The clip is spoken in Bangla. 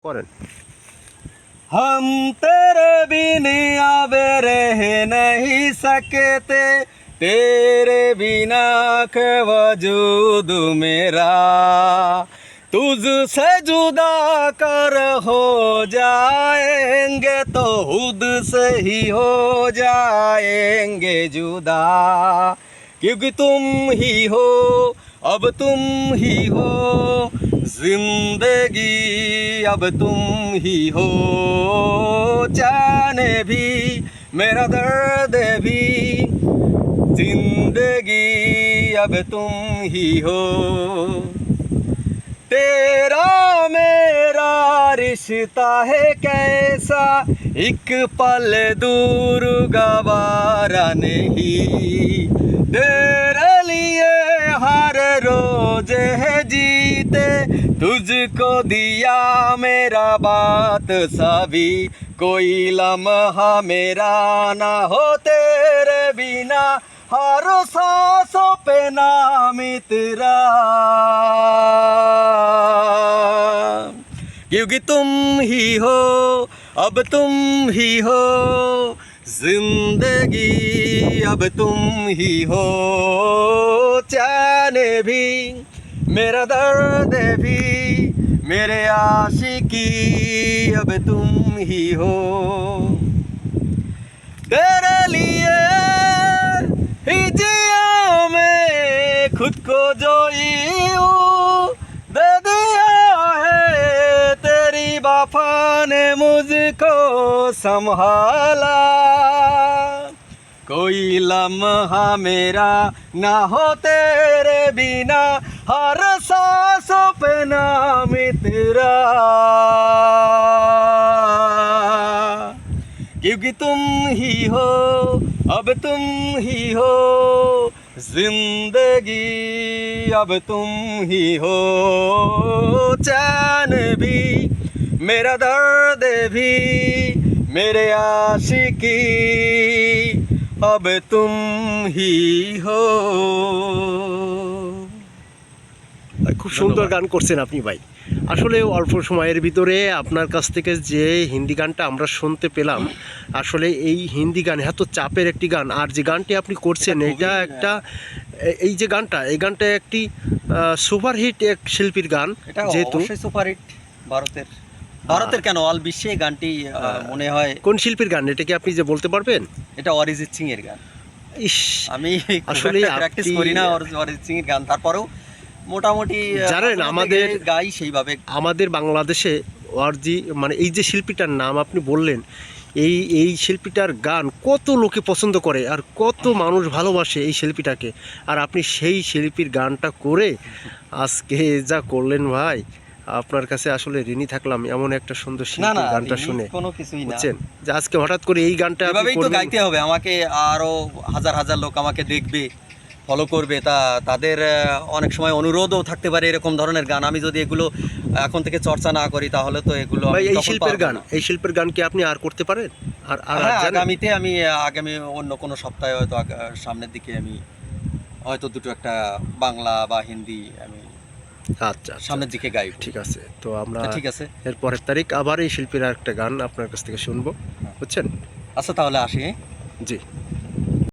করেন। हम तेरे बिना अब रह नहीं सकते, तेरे बिना के वजूद मेरा तुझसे जुदा कर हो जाएंगे तो खुद से ही हो जाएंगे जुदा, क्योंकि तुम ही हो, अब तुम ही हो जिंदगी, अब तुम ही हो जाने भी मेरा दर्द भी, जिंदगी अब तुम ही हो। तेरा मेरा रिश्ता है कैसा, एक पल दूर गवारा नहीं, तेरे लिए हर रोज है जीते, तुझको दिया मेरा बात सभी, कोई लम्हा मेरा ना हो तेरे बिना, हर सांसों पे नाम तेरा, क्योंकि तुम ही हो, अब तुम ही हो जिंदगी, अब तुम ही हो चैन भी मेरा दर्द भी, मेरे आशिकी अब तुम ही हो। तेरे लिए ही जिया मैं खुद को जो यूं दे दिया है, तेरी वफा ने मुझको संभाला, कोई लम्हा मेरा ना हो तेरे बिना, हर सांसों पे नाम तेरा, क्योंकि तुम ही हो, अब तुम ही हो जिंदगी, अब तुम ही हो चैन भी मेरा दर्द भी, मेरे आशिकी अब तुम ही हो। খুব সুন্দর গান করছেন আপনি ভাই। আসলে অল্প সময়ের ভিতরে আপনার কাছ থেকে যে হিন্দি গানটা আমরা শুনতে পেলাম, আসলে এই হিন্দি গান এত চাপের একটি গান, আর যে গানটি আপনি করছেন এটা একটা, এই যে গানটা, এই গানটা একটি সুপারহিট এক শিল্পীর গান, এটা যেহেতু অবশ্যই সুপারহিট ভারতের কেন অল বিশ্বে এই গানটি মনে হয়। কোন শিল্পীর গান এটা কি আপনি যে বলতে পারবেন? এটা অরিজিৎ সিং এর গান। ইস, আমি আসলে প্র্যাকটিস করি না অরিজিৎ সিং এর গান, তারপরেও মোটামুটি জানেন আমাদের গাই সেইভাবে। আমাদের বাংলাদেশে মানে এই যে শিল্পীটার নাম আপনি বললেন, এই শিল্পীটার গান কত লোকে পছন্দ করে আর কত মানুষ ভালোবাসে এই শিল্পীটাকে, আর আপনি সেই শিল্পীর গানটা করে আজকে যা করলেন ভাই, আপনার কাছে আসলে ঋণী থাকলাম এমন একটা সুন্দর শিল্পীর গানটা শুনে। কোনো কিছুই না, বুঝছেন যে আজকে হঠাৎ করে এই গানটা এভাবেই তো গাইতে হবে, আমাকে আরো হাজার হাজার লোক আমাকে দেখবে, ফলো করবে, তাদের অনেক সময় অনুরোধও থাকতে পারে এরকম ধরনের গান, আমি যদি এগুলো এখন থেকে চর্চা না করি তাহলে তো এগুলো এই শিল্পের গান কি আপনি আর করতে পারেন? আর আগামীতে আমি অন্য কোনো সপ্তাহে হয়তো সামনের দিকে আমি হয়তো দুটো একটা বাংলা বা হিন্দি আমি আচ্ছা সামনের দিকে গাই। ঠিক আছে, তো আমরা ঠিক আছে এর পরের তারিখ আবার এই শিল্পীর একটা গান আপনার কাছ থেকে শুনবো, বুঝছেন? আচ্ছা তাহলে আসি। জি।